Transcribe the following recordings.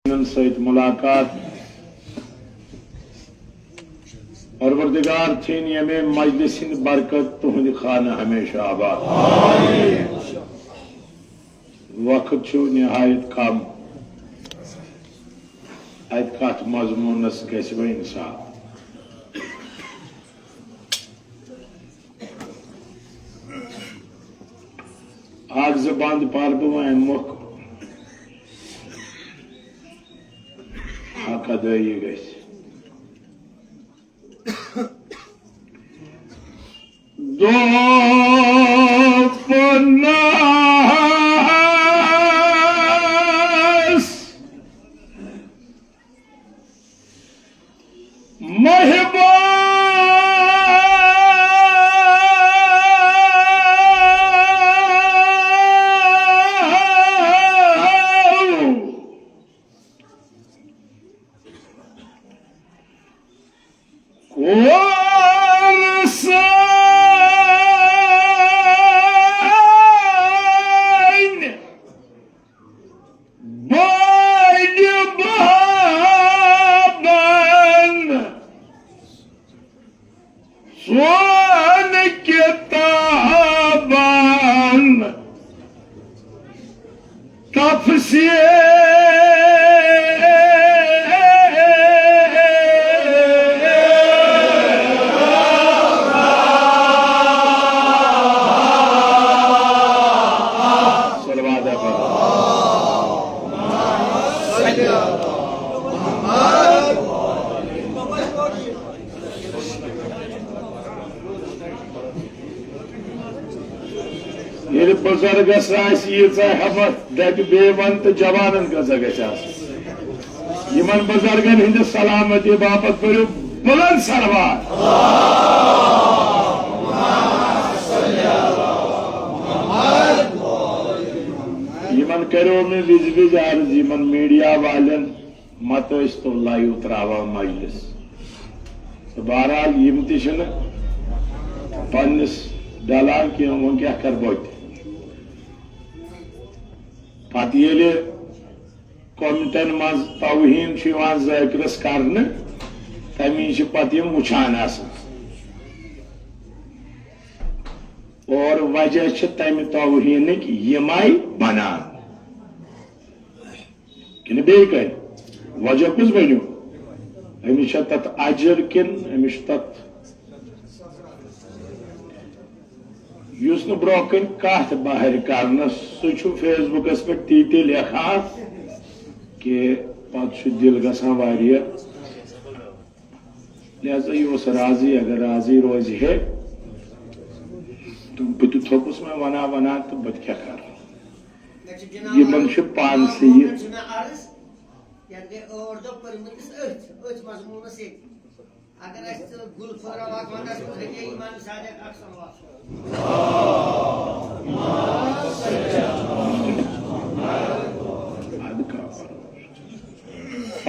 सहित मुलाकात परवरदिगार थीन यमे मजलिसिन बरकत तुहंद खाना हमेशा आबाद। वक्त छु निहायत कम अत कथ मजमूनस गस वो इंसाफ। आग जबान पार बह मुख हक अदायी गस बुजुर्गस हमत दग बेवन तो जवान गजा गमन बुजुर्गन हंद सलामती बापत पड़ो बुलंद सलवार। करो मे विज विज अर्ज यमन मीडिया वालन मत तो लाइव त्रावा मजलिस तो बहरहाल यम तन पन्निस डलान कि वो क्या कर बोत पत ये कमेंटन मज तौहीन ज़ाकिरस कर तमी पत वुचान और वजह तमि तौहीन यमाई बनान कि बे कर वजह कुछ बनो अमिस तथ अजर किन अमिस तथ युस न ब्रोह कन कथ बाहर कर सह फेसबुकस पे ती लिखा कि पत दिल गसान वारिया लिहाजा यह राजी अगर राजी रोज है तो बह थोपुस मैं वना वना तो बह क्या कर यमन पान से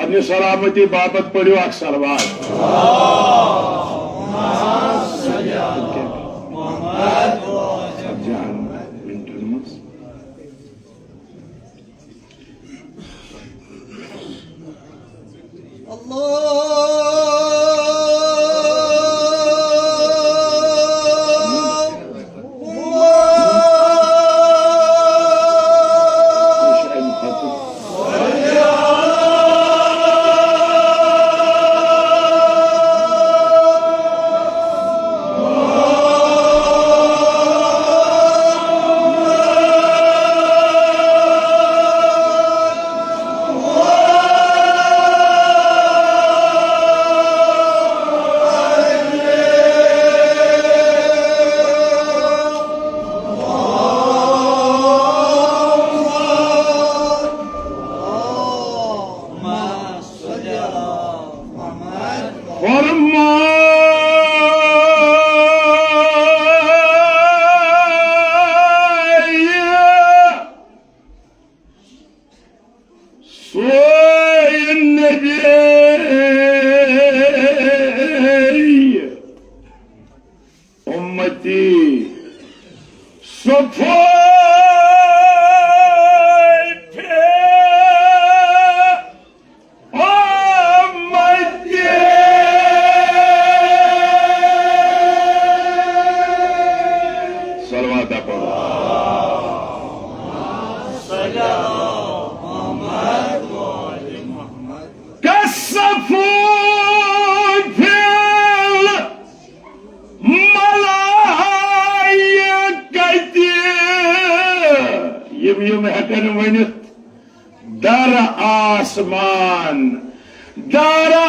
अपनी सलामती बाबत पढ़ो अख सलवार। आसमान दारा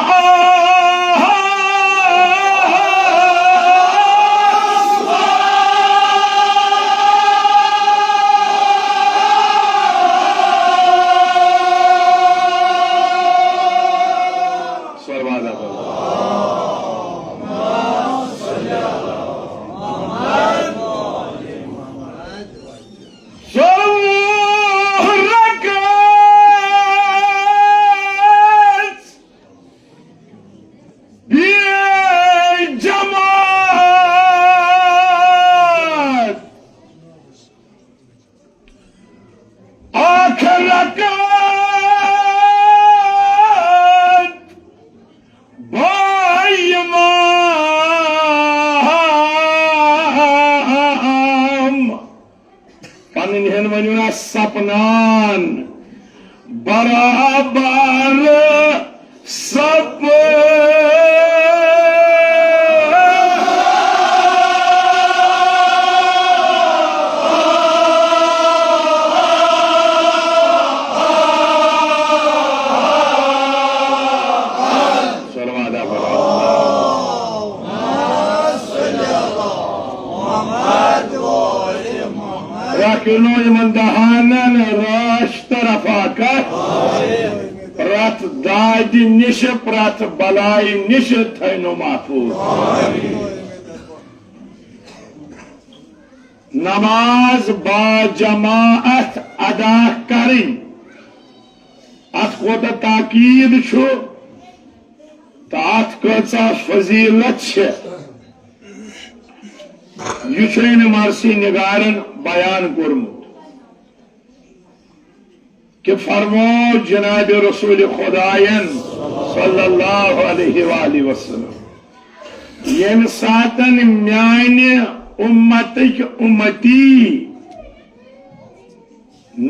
सपनान बराबर सब दहानन राश तरफा प्रत दाद निश प्रत बलाई निश थनो महफूज। नमाज बाजमाअत अदा करें अत कोत ताकीद अत कचा फजीलत यह मरसी निगारन बयान कोरमुत कि फरमो जनाब रसूल खुदायन सल्लल्लाहु अलैहि वसल्लम यम सातन म्याने उम्मतिक उम्मती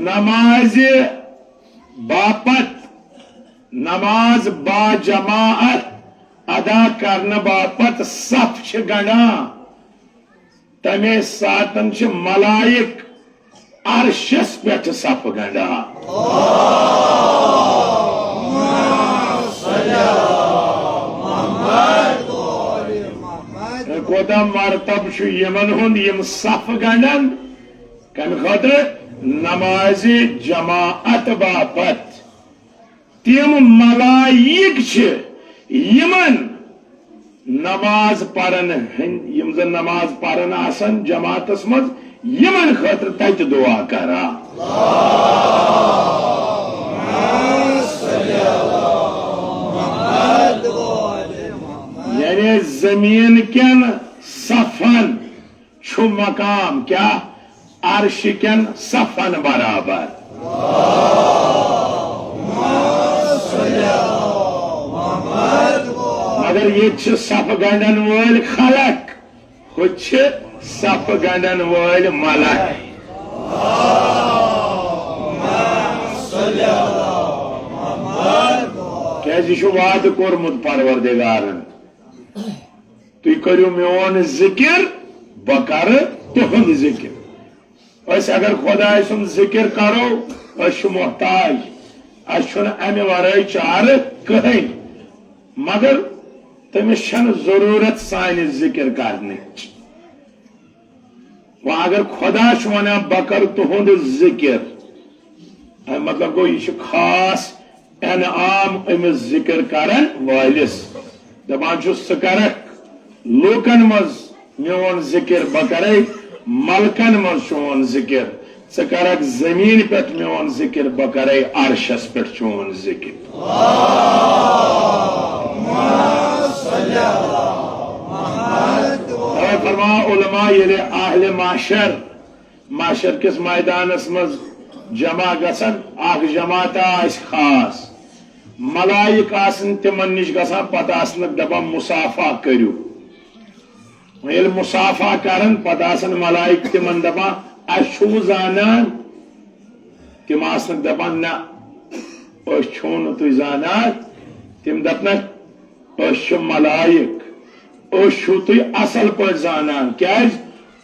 नमाज बापत नमाज बाजमाअत अदा करने बापत सफ गणा तमे सातन मलाइक अर्शस पे सफ गंडा कोता मरतब यमन हुंद यम सफ गंडन कम खतर नमाज जमाअत बापत तिम मलाइक यमन नमाज परन यम जन नमाज परन आसन जमातस मज यमन खतर तत दुआ करा यानी जमीन केन सफन छु मकाम क्या अर्श केन सफन बराबर। मगर ये सफ गंडन वल खलक कुछ सफ गंडन वल मलक क्या वाद कोरमुत परवरदिगारन तुम करो मोन जिक्र बह कर तुहद जिक्र अगर खुदाय सुन जिक्र करो मोहताज अमे वर चार कहीं मगर तमिस जरूरत सान जिक्र करने वह अगर खुदा वन बह कर तुहद जिक्र मतलब गो यह खास एनाम अमिस जिक्र करन वालिस दपान सह लूकन मज मोन जिक्र बह कर मलकन मज चोन जिक्र च कर जमीन पे मोन जिक्र बह कर अर्शस पे चोन जिक्र। फरमा उलमा ये आहले माशर माशर किस मैदानस मज जमा गसन आख जमात खास मलाइक आसन तिमन निश गसान पत आसन दपान मुसाफा करू ये मुसाफा करन पत आसन मलाइक तिमन दपान अशु जानान तिम आसन दपान ना अशु न तु जानान तिम दपन अशु मलाइक अशु तु असल पे जानान क्या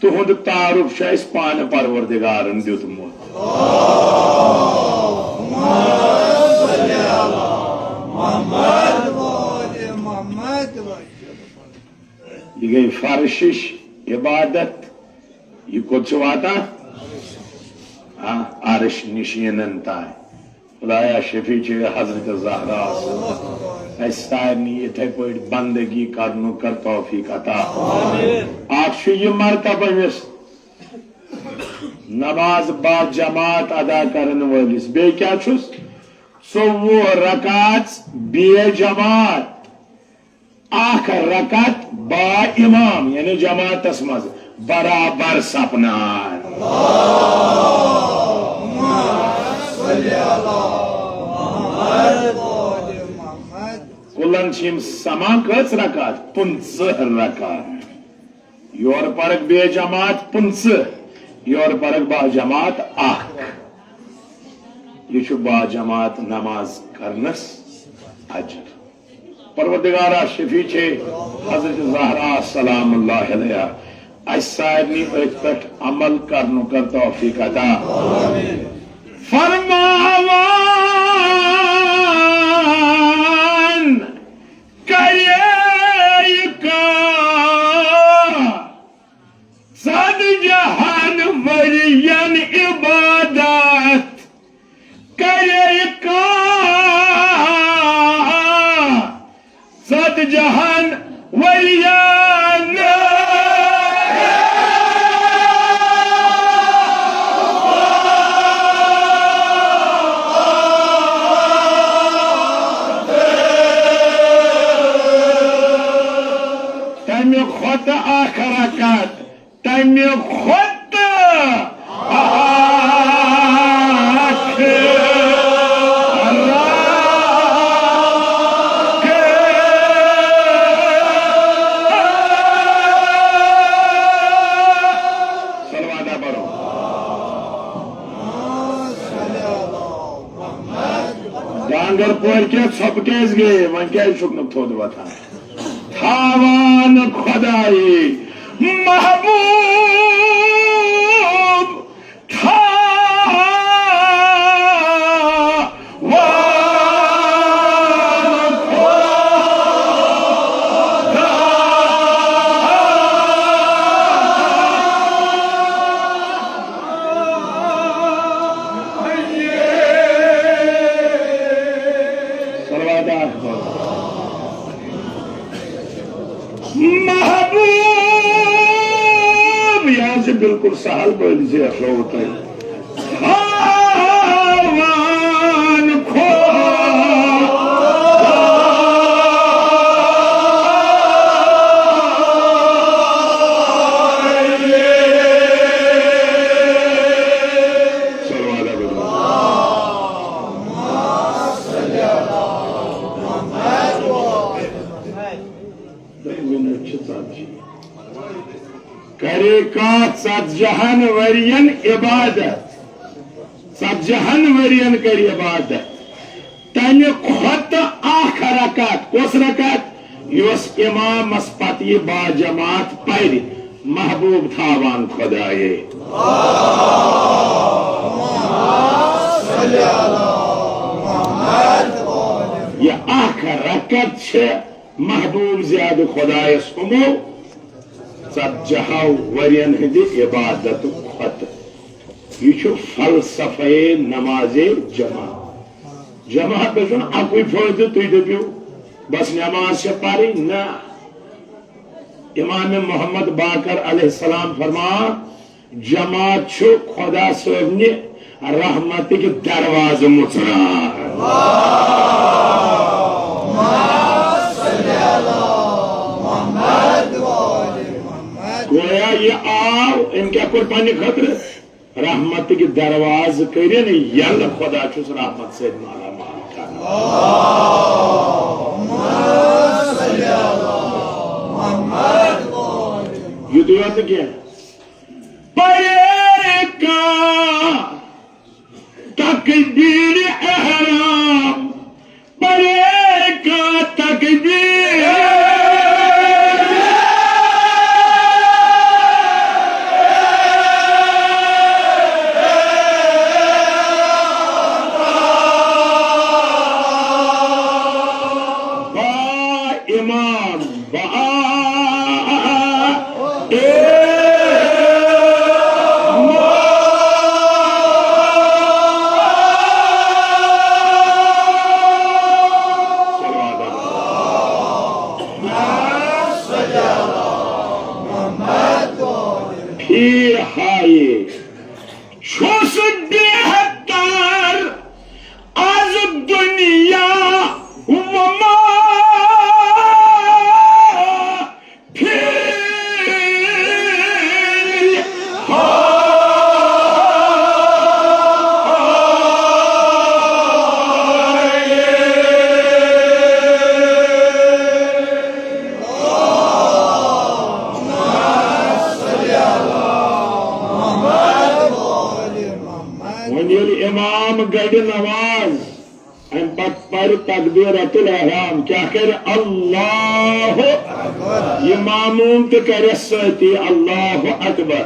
तुहद तारुफ पान परवरदिगारन दितमुत। यह गई फर्शिश इबादत यह कोत वाता आरिश निशीनन ताय खुदाया शफी हजरत ज़हरा सारे इथे पे बंदगी करनु कर तौफीक अता यह मरतब अमिस नमाज बा जमात अदा करन वलिस बे क्या 24 रकात बे जमात आख रकात बा इमाम यानी जमात मज बराबर सपनान कुलन समा कस रकात 15 रकात योर परक बे जमात 15 योर परक बा जमात आख यह बा जमात नमाज करनस अजर परवरदिगारा शफी छे हजरत ज़हरा सलामुल्लाह अलैहा सारनी पे अमल करनु कर तौफीक अता फरमावान करे का सद जहान वरियन इबादत करे का सद जहान वरियन खुद आखरकत तम खुद सलवादा पढ़ो डांगर पोर के छपकेस गए वन क्या शुक्न थोद वथा थावान खुदाई महबूब था महबूब यहां से बिल्कुल सहल बोल से अखला होता है करे का सजहन वरियन इबादत सजहन वरियन कर इबादत तन खुद आख रकात कोस रकात योस इमाम पत यह बाजमात पर महबूब थावान खुदाए यह आख रकत महबूब ज्यादा खुदायस उमो सजहा वरियन हंद इबादत खुद यह फलसफे नमाजे जमा जमा पे अकु फायदे तुम दपो बस नमाज से पढ़ी ना इमाम मोहम्मद बाकर अलैहिस्सलाम फरमा जमात खुदा सोबन रहमत के दरवाज मुचरा गोया ये आओ इनके कोर पानी खतर रहमत के दरवाज करे न यल खुदा छुस रहमत से माला माल कर ये दुआ तो क्या परे का तकबीर एहराम परे का तकबीर इमाम पर तकबीरतुल इहराम क्या करे अल्लाह ये मामूम तो करे सती अल्लाह अकबर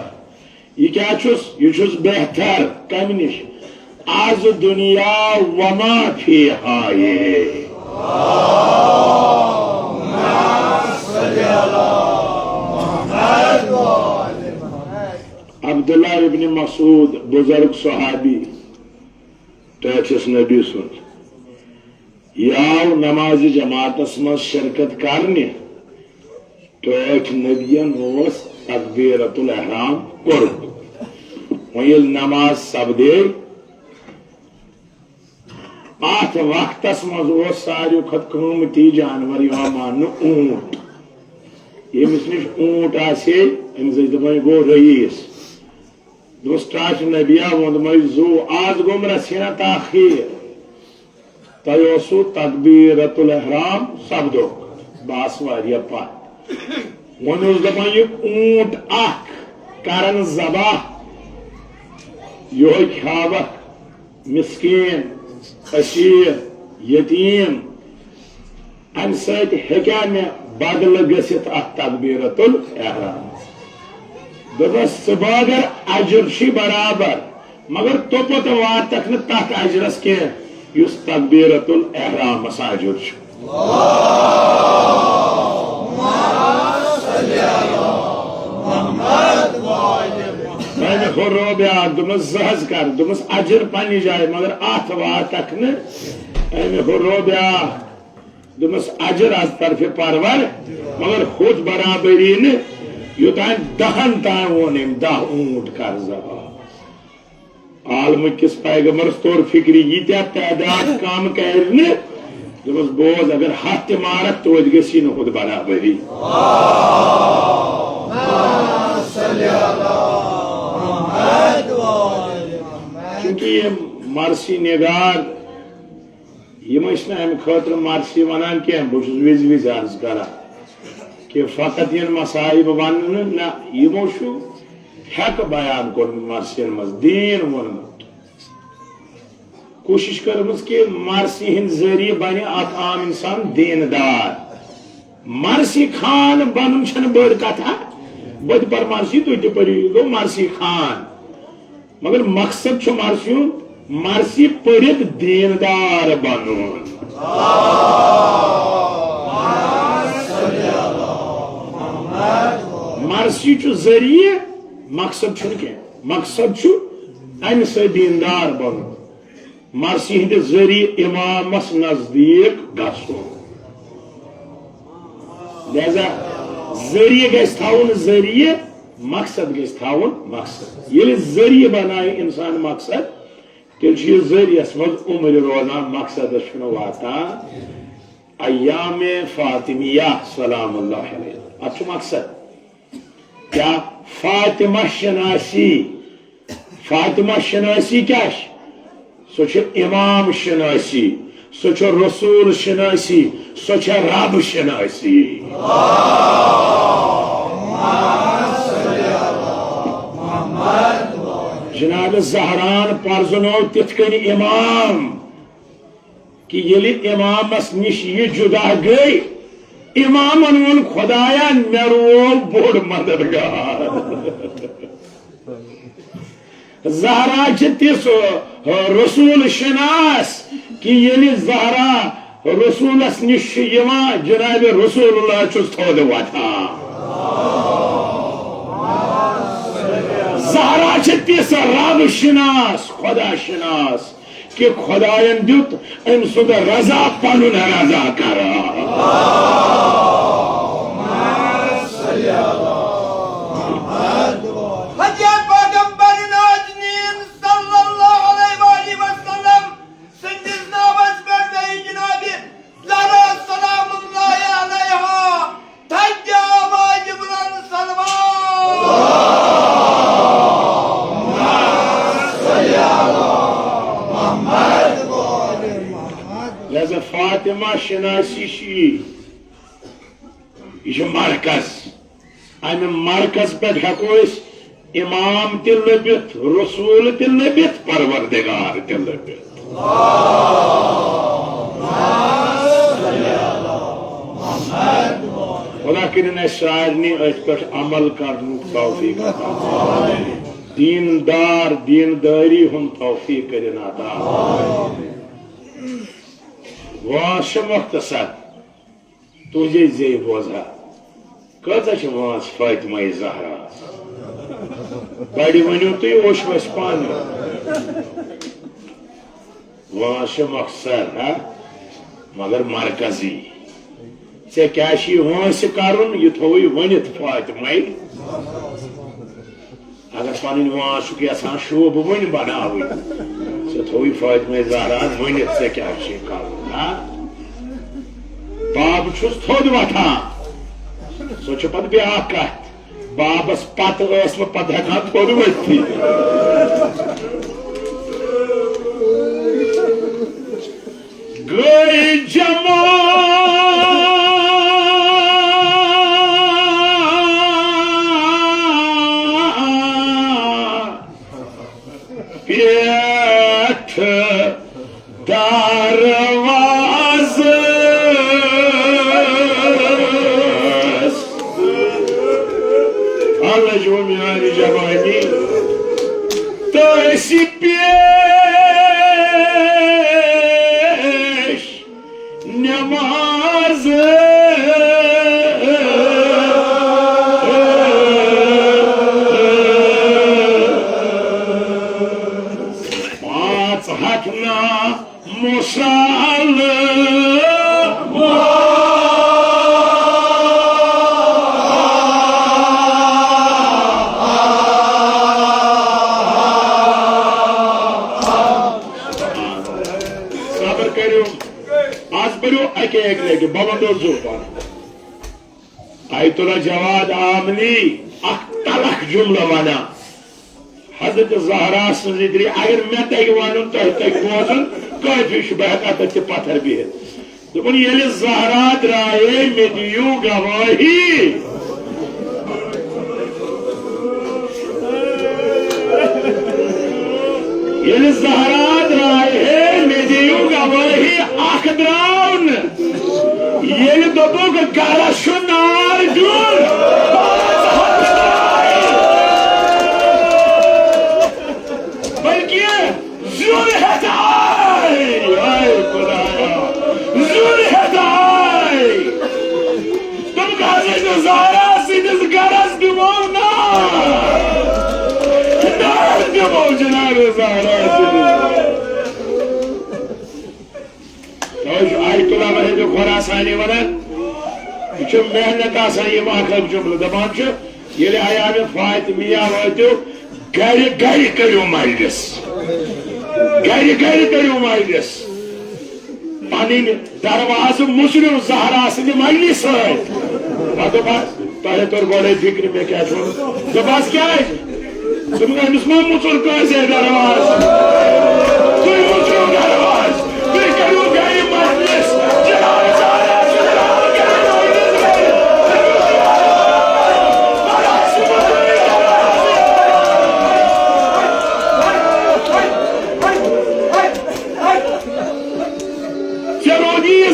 ये क्या छुस ये छुस बेहतर कम निश आज दुनिया वमा फीहा ये अब्दुल्लाह इब्न मसूद बुजुर्ग सहाबी टैक्स नबी सुन याव नमाज जमातस मज शिरकत करने टैक्स नबियन तकबीरतुल इहराम कोर वह नमाज सपदे अत वक्तस मज सारे खत कीमती जानवर मान ऊंट यमिस निश ऊंट आसे दपान गो रईस दोस्त नबिया वो जू आज गोम रसीना ताखीर तयसु तकबीरतुल इहराम सपदो बास वारिया पत वन दपान यह ऊंट अख करन ज़बह यो खावक मिस्कीन फकीर यतीम अम सैक्या मे बदल गसित तकबीरतुल इहराम दस अगर अजर बराबर मगर तोपत वातक न तथ अजरस कह तकबीरतुल इहराम अजर रोब्या दुमस जहज कर दुमस अजर पन्नी जाए मगर अथ वातक न रोब्या दुमस अजर आज तरफ परवर मगर खुद बराबरी न योतान दहन तान वोन 10 ऊंट कर ज़बह आलम किस पैगंबर तौर फिक्री यीत्या तादाद काम कर बोज अगर हथ मारक तो गसी न खुद बराबरी क्योंकि ये मरसी निगार यम अम खतर मरसी वनान कह बहुत विज विज अर्ज करा कि फकत इन मसाइब वन ना यमो हेक बयान कोर मरसियन मज दीन वोनमुत कोशिश कर कि मरसी हिंद जरिए बने अख आम इंसान दीनदार मरसी खान बन बड़ कथा बद पर मरसी तुझ पर गो मरसी खान मगर मकसद मरसी पढ़ित दीनदार बन मरसी जरिए मकसद मकसद अम दीनदार बन मरसी हंद जरिए इमामस नजदीक गो लिहाजा जरिए गन जरिए मकसद गन मकसद ये जरिए बनाए इंसान मकसद तेल जरियस मज उम्र रोजान मकसद वातान अय्याम फातिमिया सलामुल्लाह अलैहा अत मकसद क्या फातिमा शनासी क्या सो इमाम शनासी सो रसूल शनासी सो रब शनासी जनाब जहरान पर्जनो तिथकन इमाम कि ये इमामस निश ये जुदा गई इमामन वोन खुदाया मे रोल बोड़ मददगार जहरा तिस रसूल शनास कि ये जहरा रसूलस निश जनाब रसूलुल्लाह थोद वथा जहरा तिस रब शनास खुदा शनास कि खुदायन दुत अम सुद रजा पन रजा करा फातिमा शनासी यह मरकज अम मरकज पे हेको इमाम त लबित रसूल त लबित परवरदिगार त लबित करें सारे अथ पे अमल कर तौफीक अता दीनदार दीनदारी हम तौफीक करें अता वास मुख्तसर तुझे जे बोझा कत वास फातिमा ज़हरा बड़ी वनो तुम ओश वश पान वास मुख्तसर है मगर मरकजी ऐ क्या वास कर थो वनित फातिमा अगर पन वास यहां शोब वन बनाव थो फातिमा ज़हरा वनित ऐ क्या कर बाब थोद वथान सो पे ब्या कत बाबस पत पे हेकान थोद वथी गई जमा पेठ दरवाज Allah जो म्यारी जवानी तो ऐसी पेश नमाज पाँच हटना मुसाल बवंडोर जुबान आयतुल्लाह जवाद आमनी तलख जुमला वना हजरत ज़हरा सजिद्री अगर मे तक वन तक बोजन कफी बहका तथ पत्थर बिहित दोपन ये ज़हरा द्राये मे दियो गवाही ये ज़हरा द्राये मे दियो गवाही अख द्राउन ये दोपो गारा शुनार जुल बल्कि जुल हटाए जुल हटाए तुम गाजे जो ज़हरा सिद्ध गरज दिवो ना दिवो जनाब ज़हरा आयतुल्लाह वह जो खुरासानी वनान यह मेहनत आखिर जुमल दपान ये आयाम फातिमिया वो गर गर करो मजलिस गर गर करो मजलिस पन दरवाज मुसलिम ज़हरा सद मजलिस तुम तोर गोड़े फिक्र मे क्या दपास क्या तुम अमिस मा मुचुर कैसे दरवाज तुम मुचुर दरवाज तुम करो गर मजलिस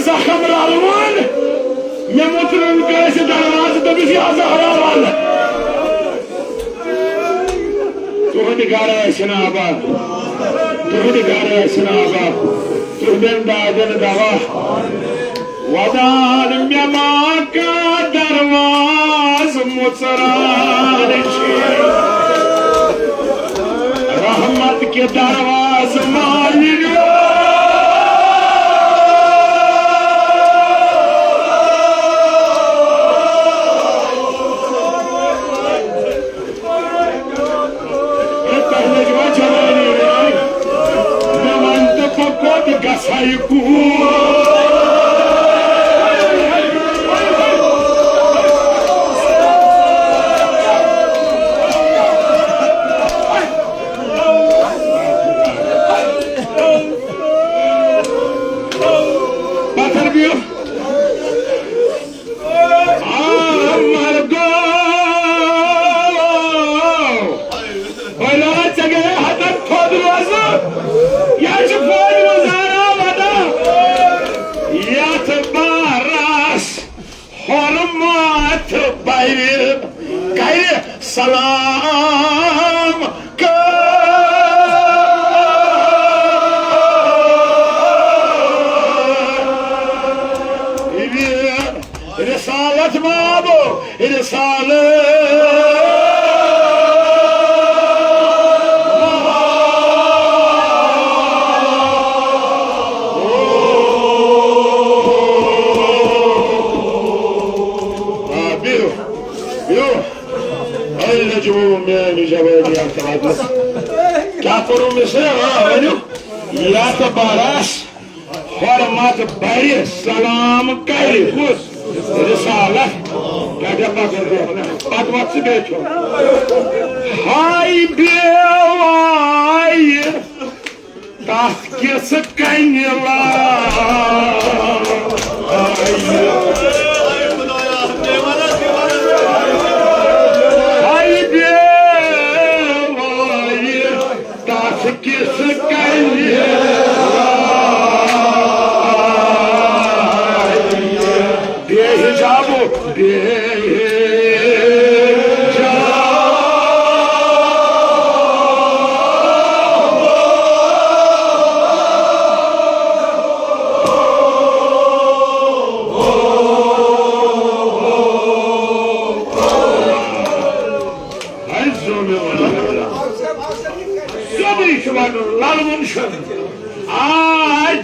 जखम रलवन मे मुतरन कैसे दरवाज दबिस ज़हरा वाल तुहद गर आबाद तुहद गर आबाद तुहदन दादन दवा वदान मे मा का दरवाज मुसरान रहमत के दरवाज मालिक Gasaiku hormat सलाम रिसालत माबो रिसालत क्या करूं मिसे या तो बारस हरमत बड़ी सलाम कर रिसालत क्या पत बैठो हाय बेवाय तथ किस कनिला किस बेहिजाबो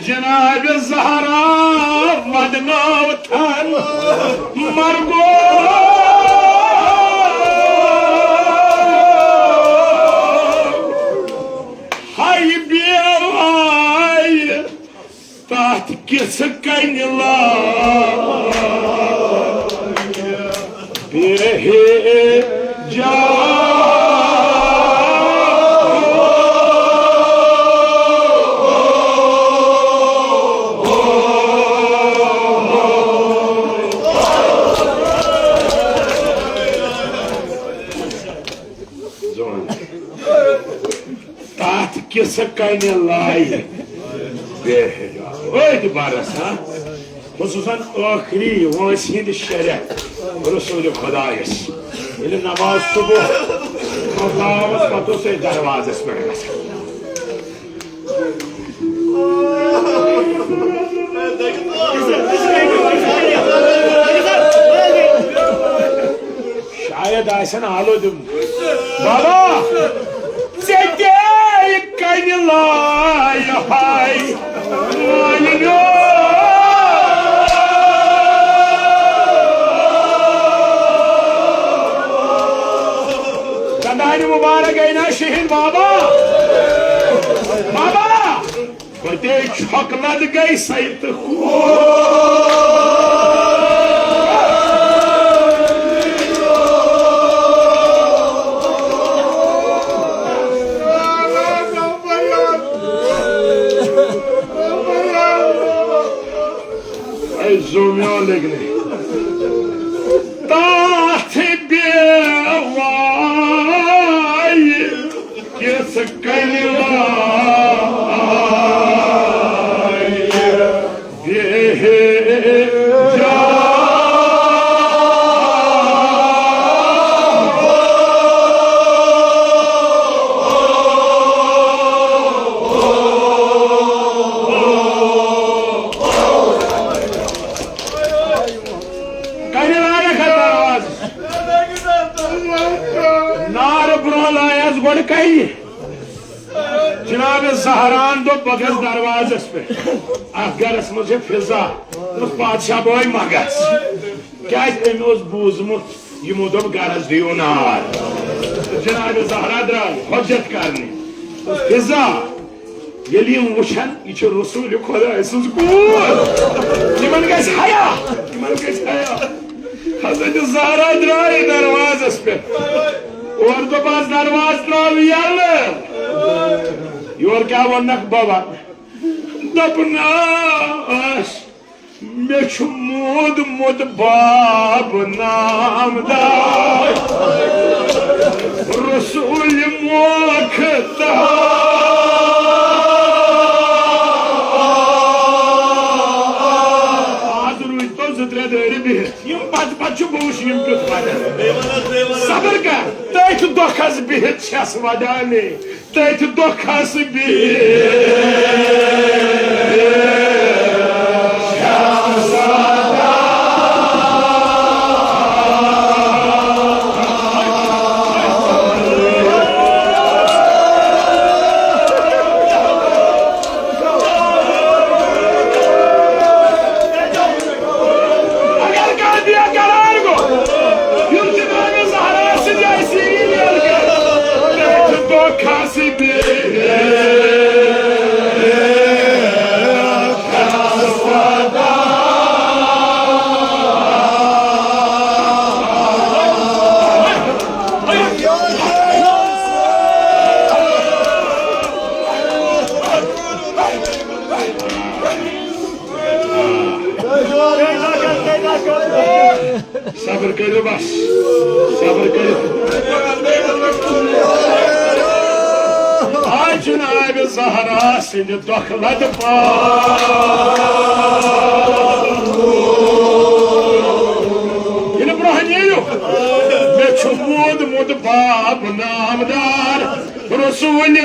जनाब ज़हरा मदनौतन मरगो हाय बेवाय तथ किस कनिला बेहिजा किस लाई बारस खुसूसन आखिरी वंद शरियत रसूल खुदायस नमाज सुबह पतो से दरवाजस पे शायद आसन आलो दुम बाबा कंदानी मुबारक है ना शहीद बाबा बाबा बते छोकलत गई सहित Zomyo legni taht beway kes kalila जनाब ज़हरान दो बगस दरवाजस पे गरस मुझे फिजा बादशाह बोय मगस क्या बूजमुत यमो दोप गरस दियो नार जनाब ज़हरा द्राय हजत करने फिजा यदि वुचन यह रसूल खुदा सज कून हया हजरत ज़हरा द्राय दरवाजस पे और दोपास दरवाज त्राव यल योर क्या वनक बाबा दपनास मे मोद मोद बाब नाम रसूल मोखता आज रुई तो त्रे दरी बिहित पत पत बहुश सबर कर तथ दुखस बिहित छस वदाने तथ दुखस सबर करो बस सबर करो आज जनाब ज़हरा सिंध दुखलद इन ब्रहनियो मे छु मोद बाब नामदार रसूल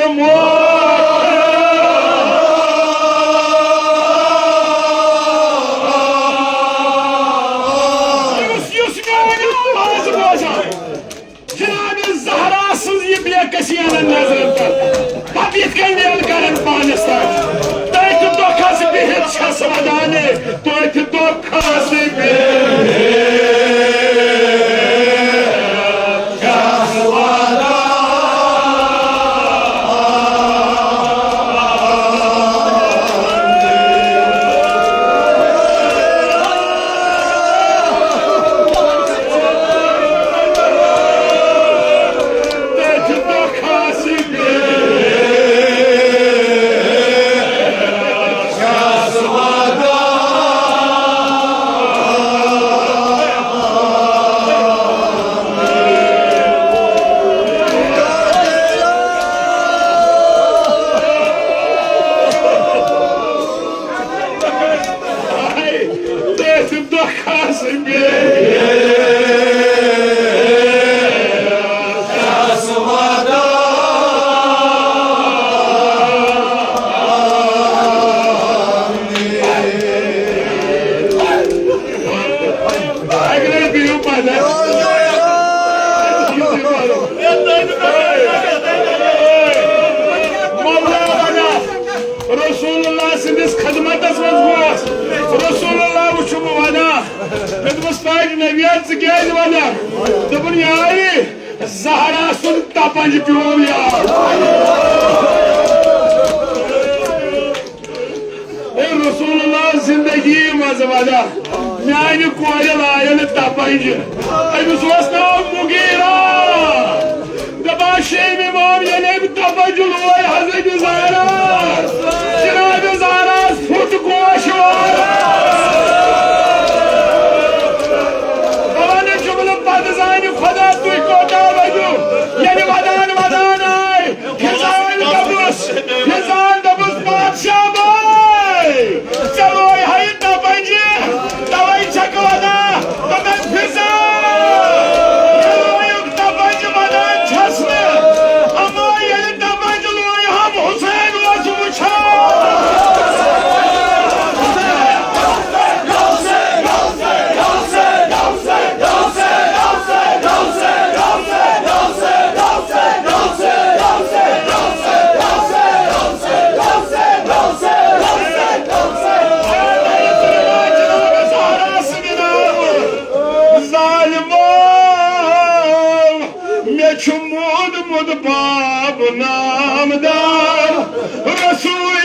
पानस तथ दुखस बिहित छस वदाने तथ दुखस रसूलुल्लाह सिंदिस खदमतस मज रसूलुल्लाह वुचु वना मेदमस पाक नबियात क्या वना दपन यारी ज़हरा सुन तपंज प्योम यार रसूलुल्लाह जिंदगी मज वना म्यान कोर लायल तपंज अमिस नाव मुगीरा दबा शेम इमाम ये तपंज लोय हजरत ज़हरा जनाब ज़हरा फुट गोशवार दवाने जुमल पद जानी खुदा तु कोटा वजू यानी वदान वदान आए खिजान दबुस बादशाह भाई चलो हाय तपंज दवाई चकवादा तमन फिजा मुद बाब नामदार रसूल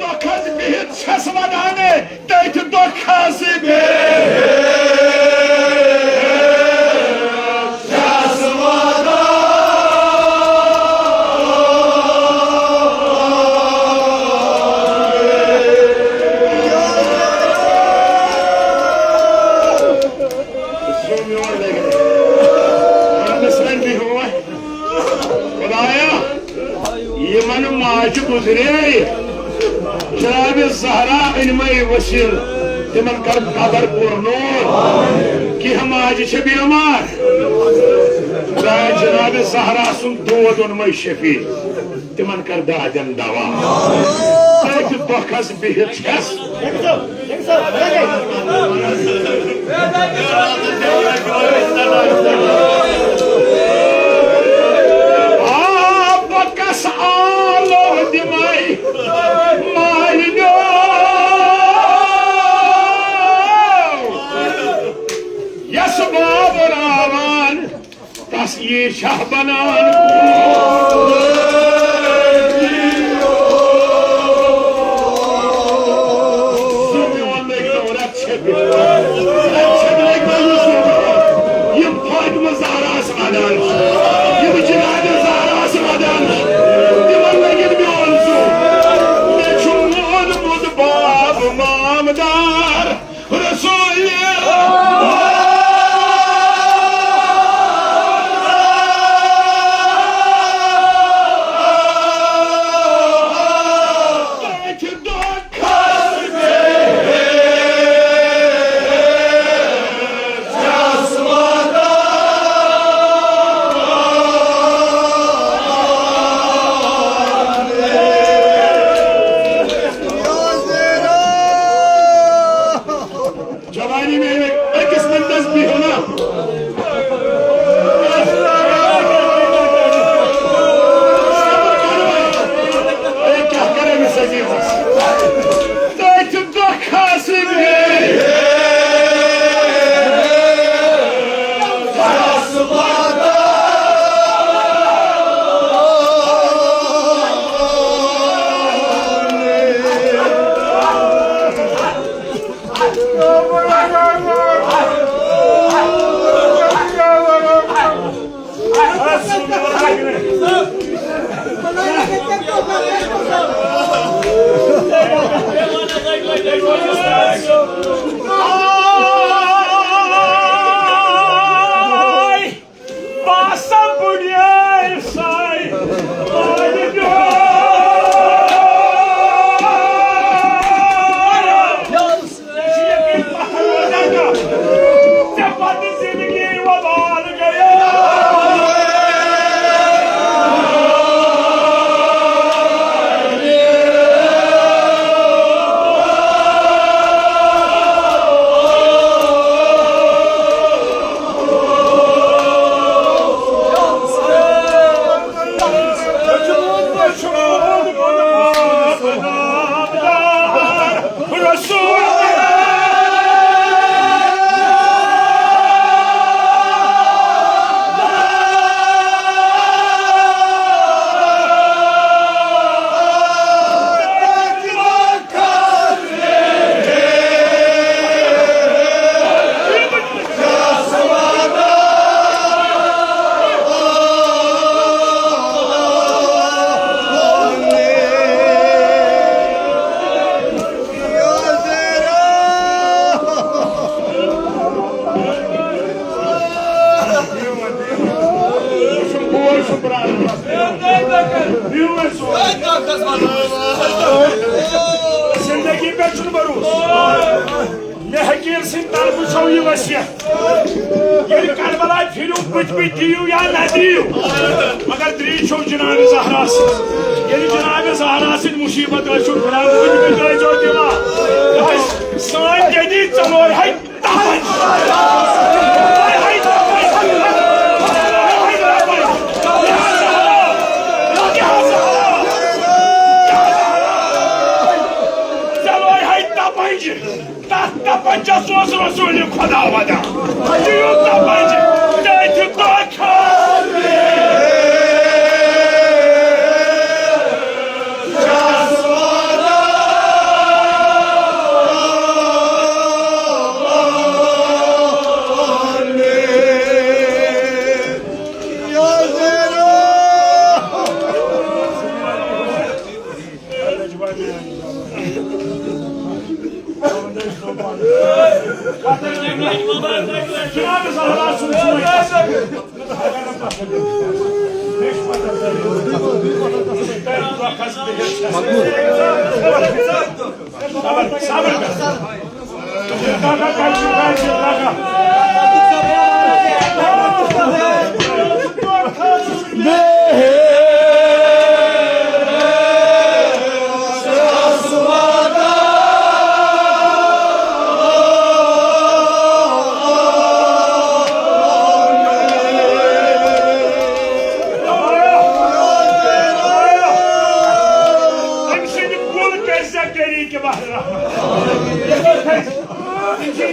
दुखस बिहित छस वदाने तथ दुखस माज गुजरे जनाब ज़हरा इनमें वसील तिमन कर कबर पुरनूर कि हम आज बीमार जनाब ज़हरा सुन दोद उनमें शफी तिमन कर दादन दवा दोखस बिहित बकस आलो दिमाई मालिनो यस बाब रावन तस ये शाह बनान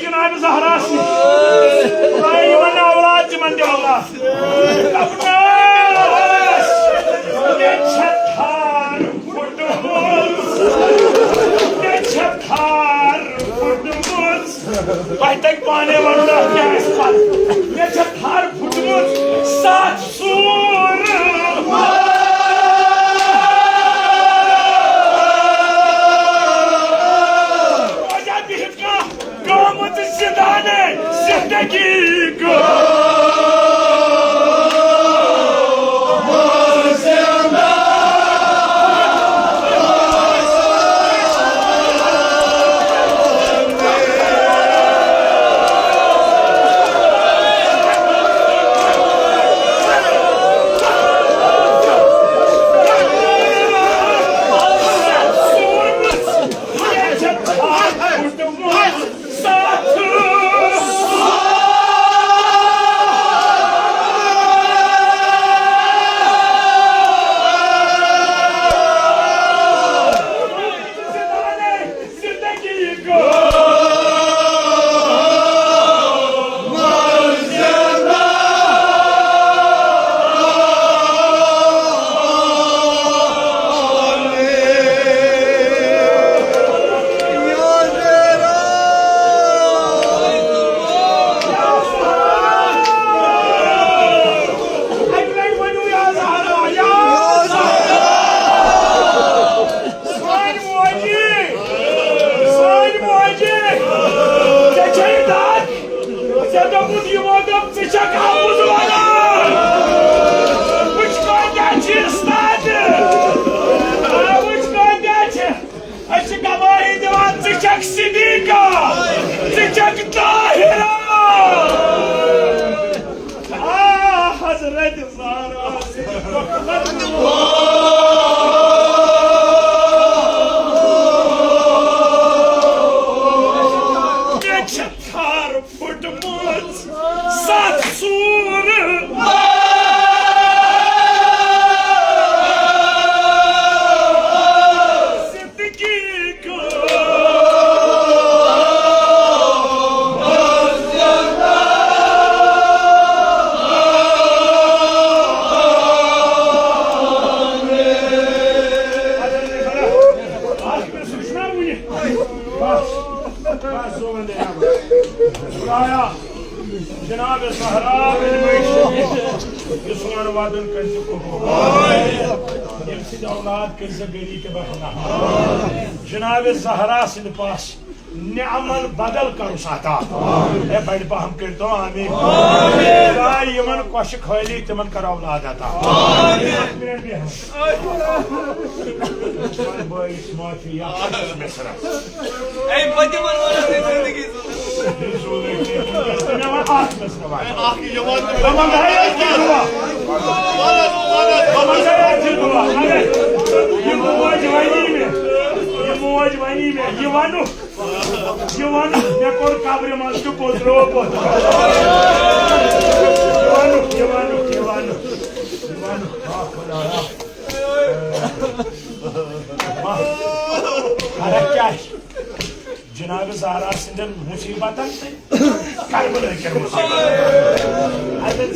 जनाब ज़हरा औलाद जमन औलाद तक पाने वाला क्या ये थार फुटमुत 7 सूर जिंदगी को जनाब ज़हरा वादन औलाद कर गरी के बखना जनाब ज़हरा सिंध पास निअमल बदल कर साता ए बड़ पहम कर तो आमीन यमन कोश खैली तिमन कर औलाद अता आमीन भाई माफी या मिसरा ए बदे मन जिंदगी कब्र मज पोतरो जनाब ज़हरा सिंधन मुसीबतन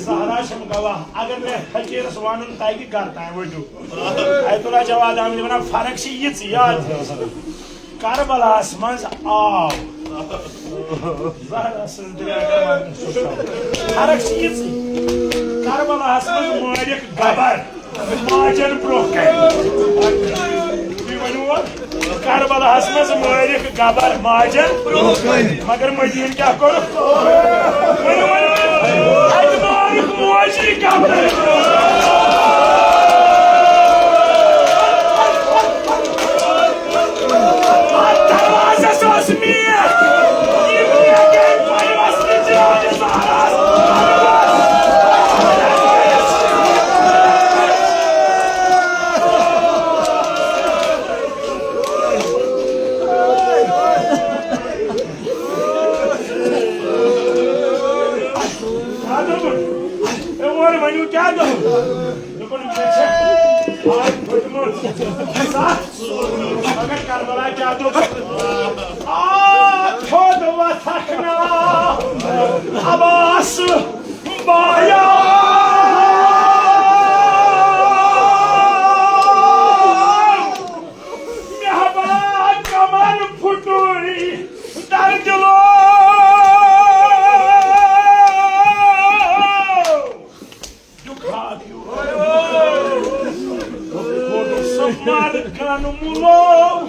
ज़हरा शम गवाह अगर मैं फकीरस वन तक घर तान वो अतुल्ला जवाद आमिर वन फर्क से ये याद करबलास मज आव ज़हरा फर्क से ये करबलास मज मारिक गबर माजन ब्रो करबलास मज मारिक गबर माजन मगर मदीन क्या करो मोजी गबर क्या दो दुकान में छे आज फटमट साथ अगर करबला क्या दो आ छोड़ वा थकना अबास बाया मेहबान कमर फुटुरी दर्द लो Marcano mulou,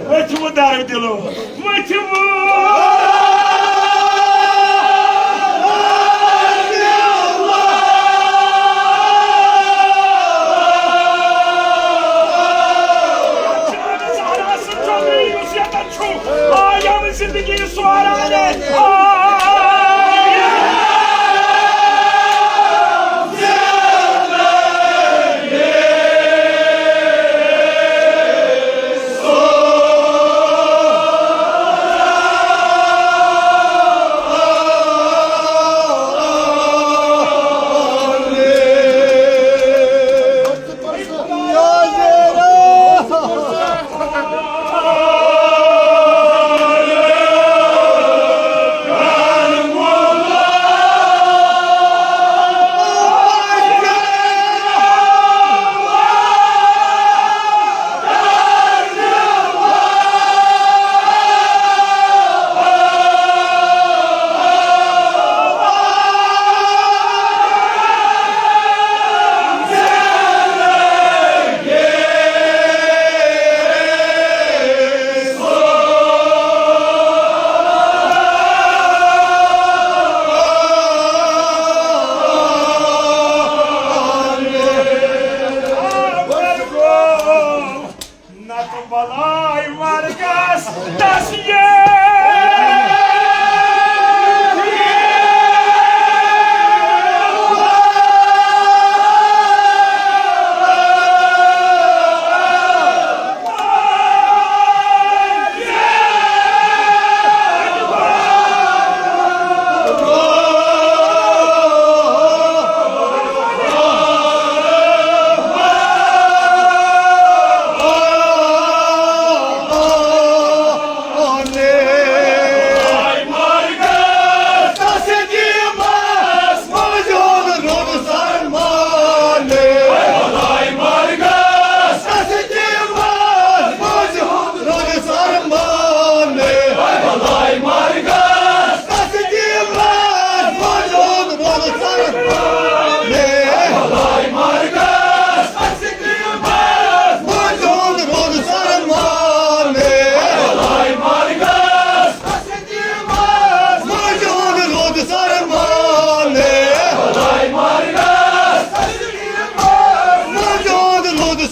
vai te mudar, Dilo, vai te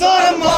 Sarma